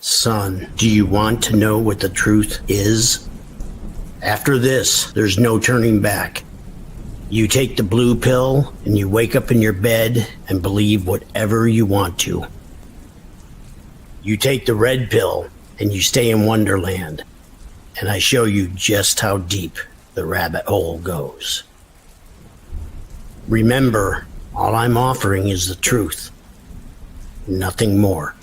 Son, do you want to know what the truth is? After this, there's no turning back. You take the blue pill and you wake up in your bed and believe whatever you want to. You take the red pill and you stay in Wonderland, and I show you just how deep the rabbit hole goes. Remember, all I'm offering is the truth. Nothing more.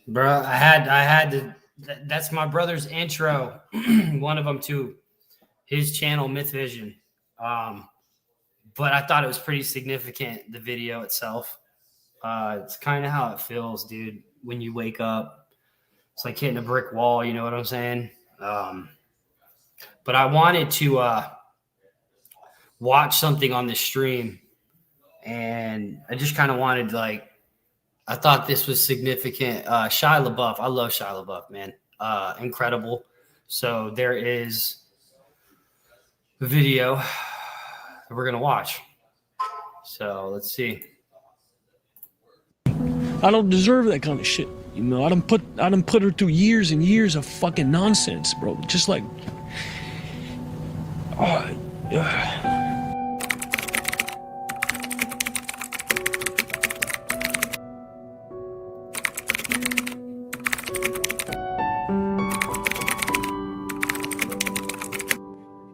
Bro, I had to. That's my brother's intro. One of them to his channel, Myth Vision. But I thought it was pretty significant, the video itself. It's kind of how it feels, dude, when you wake up. It's like hitting a brick wall, you know what I'm saying? But I wanted to watch something on the stream, and I just kind of wanted to, I thought this was significant. Shia LaBeouf. I love Shia LaBeouf, man. Incredible. So there is a video that we're going to watch. So let's see. I don't deserve that kind of shit. You know, I done put her through years and years of fucking nonsense, bro. Just like,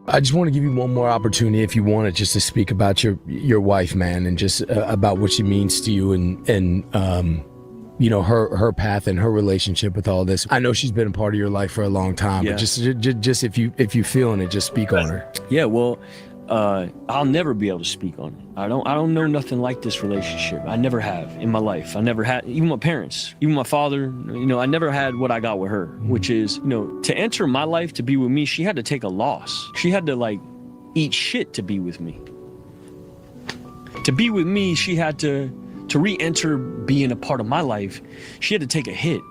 I just want to give you one more opportunity, if you want it, just to speak about your wife, man, and just about what she means to you, and you know, her path and her relationship with all this. I know she's been a part of your life for a long time, but just if you feeling it, just speak on her. Yeah, well, I'll never be able to speak on it. I don't know nothing like this relationship. I never have in my life. I never had, even my parents, even my father, you know, I never had what I got with her, which is, you know, to enter my life, to be with me, she had to take a loss. She had to eat shit to be with me. To be with me, she had to re-enter being a part of my life. She had to take a hit.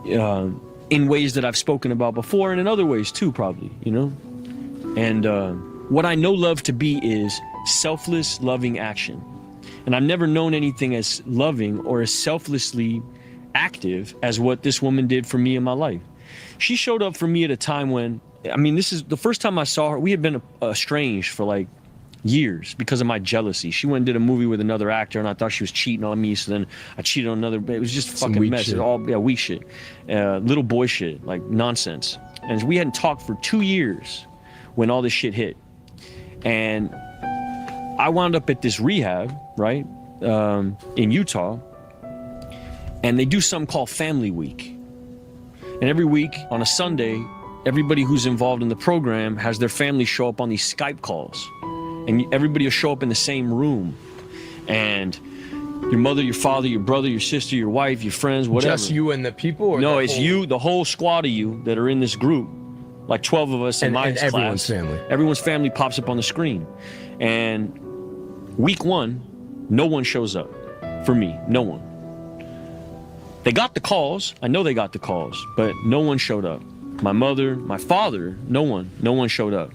In ways that I've spoken about before, and in other ways too, probably, you know? And what I know love to be is selfless, loving action. And I've never known anything as loving or as selflessly active as what this woman did for me in my life. She showed up for me at a time when, I mean, this is the first time I saw her. We had been estranged for years because of my jealousy. She went and did a movie with another actor, and I thought she was cheating on me, so then I cheated on another. It was just fucking mess. It all, weak shit. Little boy shit, nonsense. And we hadn't talked for 2 years when all this shit hit. And I wound up at this rehab, right, in Utah, and they do something called Family Week. And every week on a Sunday, everybody who's involved in the program has their family show up on these Skype calls. And everybody will show up in the same room. And your mother, your father, your brother, your sister, your wife, your friends, whatever. Just you and the people? Or no, it's you, the whole squad of you that are in this group. 12 of us in my class. And everyone's family. Everyone's family pops up on the screen. And week 1, no one shows up for me. No one. They got the calls. I know they got the calls, but no one showed up. My mother, my father, no one showed up.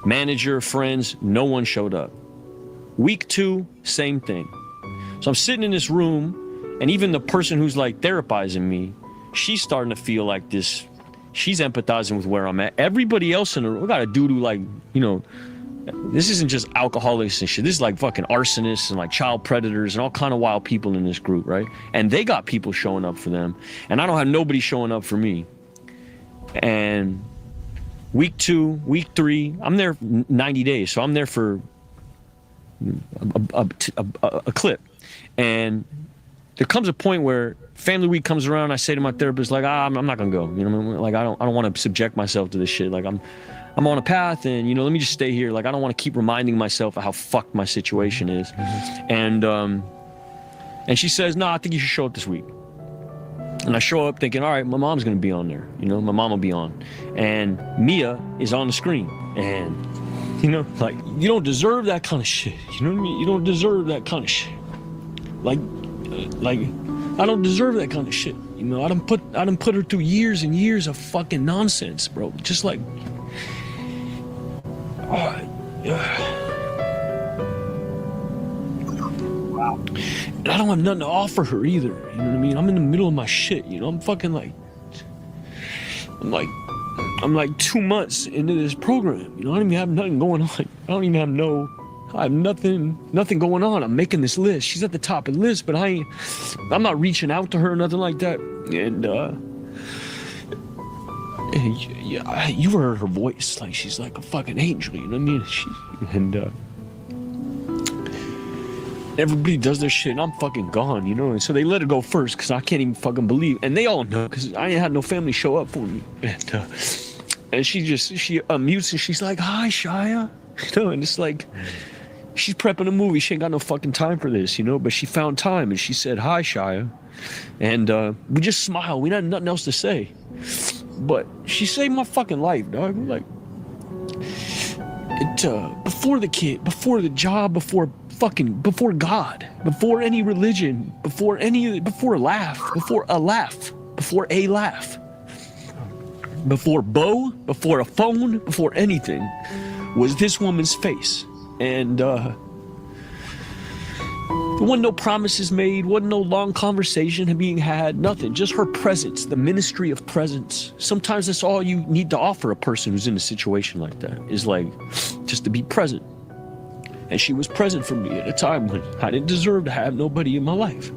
Manager, friends, no one showed up. Week 2, same thing. So I'm sitting in this room, and even the person who's therapizing me, she's starting to feel like this She's empathizing with where I'm at. Everybody else in the room, we got a dude who, like, you know, this isn't just alcoholics and shit. This is like fucking arsonists and like child predators and all kind of wild people in this group, right? And they got people showing up for them. And I don't have nobody showing up for me. And week 2, week 3, I'm there 90 days. So I'm there for a clip. And there comes a point where family week comes around. I say to my therapist, like, I'm not gonna go. You know what I mean? Like, I don't want to subject myself to this shit. Like, I'm on a path, and you know, let me just stay here. Like, I don't want to keep reminding myself of how fucked my situation is. And she says, no, I think you should show up this week. And I show up thinking, all right, my mom's gonna be on there. You know, my mom will be on, and Mia is on the screen, and you know, like, you don't deserve that kind of shit. You know what I mean? You don't deserve that kind of shit. Like, I don't deserve that kind of shit. You know, I done put her through years and years of fucking nonsense, bro. Just like, wow. And I don't have nothing to offer her either. You know what I mean? I'm in the middle of my shit. You know, I'm like 2 months into this program. You know, I don't even have nothing going on. I have nothing going on. I'm making this list. She's at the top of the list, but I'm not reaching out to her or nothing like that. And yeah, you heard her voice. Like, she's like a fucking angel, you know what I mean? Everybody does their shit and I'm fucking gone, you know? And so they let her go first because I can't even fucking believe. And they all know because I ain't had no family show up for me. And she unmutes and she's like, hi, Shia. You know, and it's like, she's prepping a movie. She ain't got no fucking time for this, you know? But she found time and she said, hi, Shia. And we just smiled. We had nothing else to say. But she saved my fucking life, dog. Like, before the kid, before the job, before God, before any religion, before a laugh, before a laugh, before Bo, before a phone, before anything, was this woman's face. And there wasn't no promises made, wasn't no long conversation being had, nothing. Just her presence, the ministry of presence. Sometimes that's all you need to offer a person who's in a situation like that, is like, just to be present. And she was present for me at a time when I didn't deserve to have nobody in my life,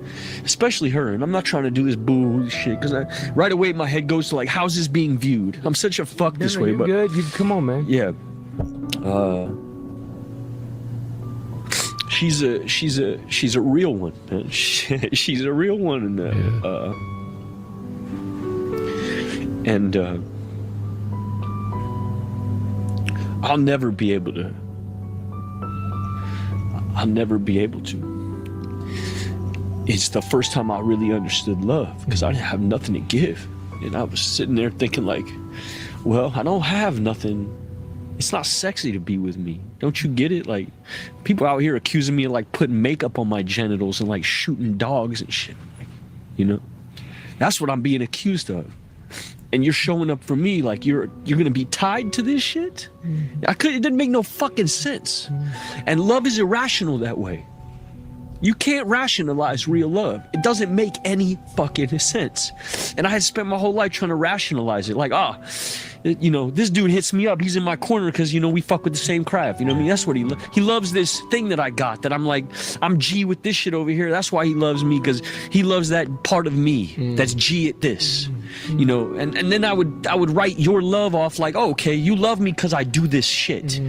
especially her. And I'm not trying to do this boo shit, because right away my head goes to like, how's this being viewed? I'm such a fuck this way, but good. Come on, man. Yeah. She's a real one, man. She's a real one, and I'll never be able to. It's the first time I really understood love, because I didn't have nothing to give, and I was sitting there thinking like, well, I don't have nothing. It's not sexy to be with me. Don't you get it? Like, people out here accusing me of like putting makeup on my genitals and like shooting dogs and shit. Like, you know, that's what I'm being accused of. And you're showing up for me like you're gonna be tied to this shit? It didn't make no fucking sense. And love is irrational that way. You can't rationalize real love. It doesn't make any fucking sense. And I had spent my whole life trying to rationalize it. Like, you know, this dude hits me up. He's in my corner because, you know, we fuck with the same craft. You know what I mean? That's what he loves this thing that I got, that I'm like, I'm G with this shit over here. That's why he loves me, because he loves that part of me that's G at this. You know, and then I would write your love off like, oh, okay, you love me because I do this shit.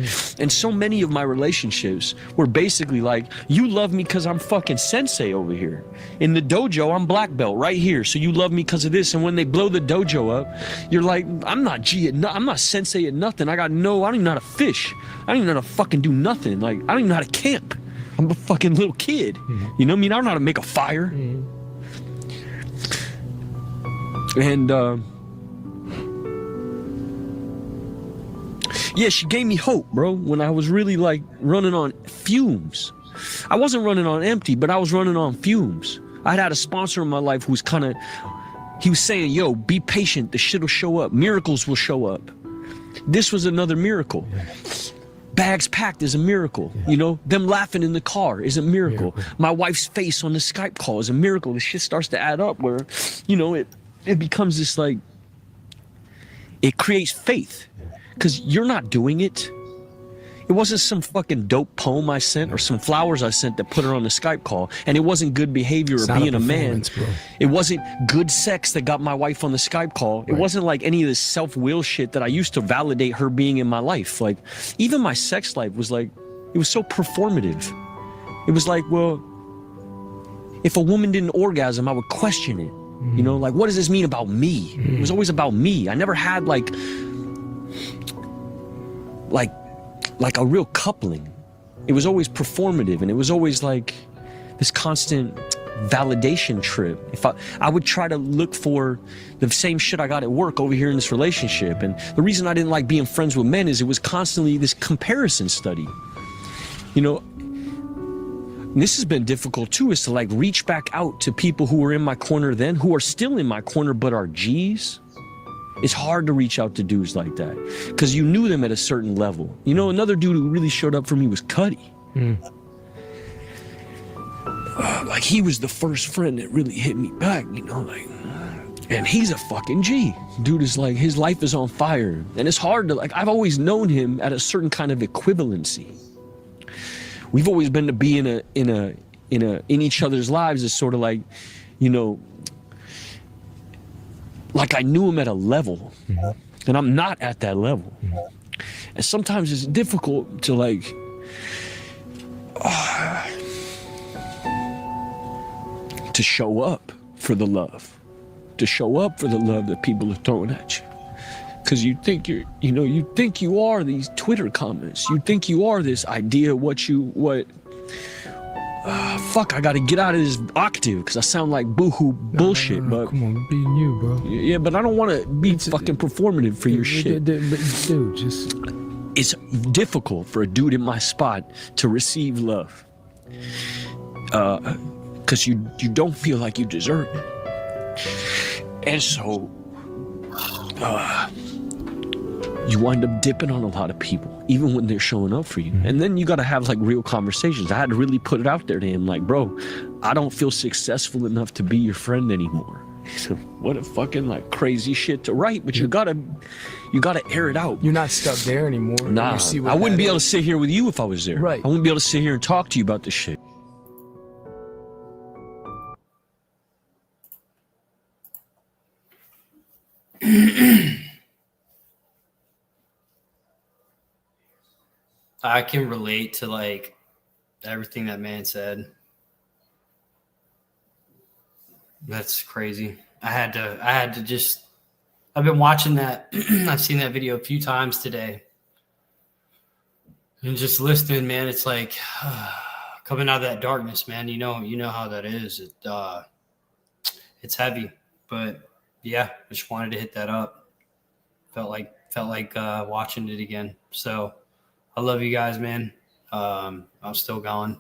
And so many of my relationships were basically like, you love me because I'm fucking sensei over here. In the dojo, I'm black belt right here. So you love me because of this. And when they blow the dojo up, you're like, I'm not G at I'm not sensei at nothing. I don't even know how to fish. I don't even know how to fucking do nothing. Like, I don't even know how to camp. I'm a fucking little kid. You know what I mean? I don't know how to make a fire. And yeah, she gave me hope, bro, when I was really like running on fumes. I wasn't running on empty, but I was running on fumes. I'd had a sponsor in my life who was he was saying, yo, be patient, the shit will show up, miracles will show up. This was another miracle. Bags packed is a miracle. You know, them laughing in the car is a miracle. My wife's face on the Skype call is a miracle. The shit starts to add up where, you know, it becomes this like, It creates faith because you're not doing it. It wasn't some fucking dope poem I sent or some flowers I sent that put her on the Skype call. And it wasn't good behavior or being a man. Bro. It wasn't good sex that got my wife on the Skype call. It wasn't like any of this self-will shit that I used to validate her being in my life. Like, even my sex life was like, it was so performative. It was like, well, if a woman didn't orgasm, I would question it. You know, like, what does this mean about me? It was always about me. I never had like a real coupling. It was always performative, and it was always like this constant validation trip. If I would try to look for the same shit I got at work over here in this relationship. And the reason I didn't like being friends with men is it was constantly this comparison study. You know, and this has been difficult too, is to like reach back out to people who were in my corner then, who are still in my corner but are G's. It's hard to reach out to dudes like that because you knew them at a certain level. You know, another dude who really showed up for me was Cuddy. Like, he was the first friend that really hit me back, you know, like, and he's a fucking G. Dude is like, his life is on fire. And it's hard to, like, I've always known him at a certain kind of equivalency. We've always been to be in each other's lives as sort of like, you know, like I knew him at a level, and I'm not at that level. And sometimes it's difficult to like, to show up for the love, that people are throwing at you. Because you think you think you are these Twitter comments. You think you are this idea fuck, I gotta get out of this octave because I sound like boohoo bullshit. No, but come on, being you, bro. Yeah, but I don't want to be fucking performative for your shit. Dude, just... It's difficult for a dude in my spot to receive love because you don't feel like you deserve it. And so you wind up dipping on a lot of people, even when they're showing up for you. And then you got to have like real conversations. I had to really put it out there to him, like, bro, I don't feel successful enough to be your friend anymore. What a fucking like crazy shit to write, but you gotta air it out. You're not stuck there anymore. Nah, I wouldn't be able to sit here with you if I was there. Right. I wouldn't be able to sit here and talk to you about this shit. I can relate to like everything that man said. That's crazy. I've been watching that. I've seen that video a few times today. And just listening, man, it's like coming out of that darkness, man. You know how that is. It's heavy, but yeah, I just wanted to hit that up. Felt like watching it again. So I love you guys, man. I'm still going.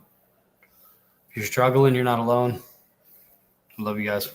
If you're struggling, you're not alone. I love you guys.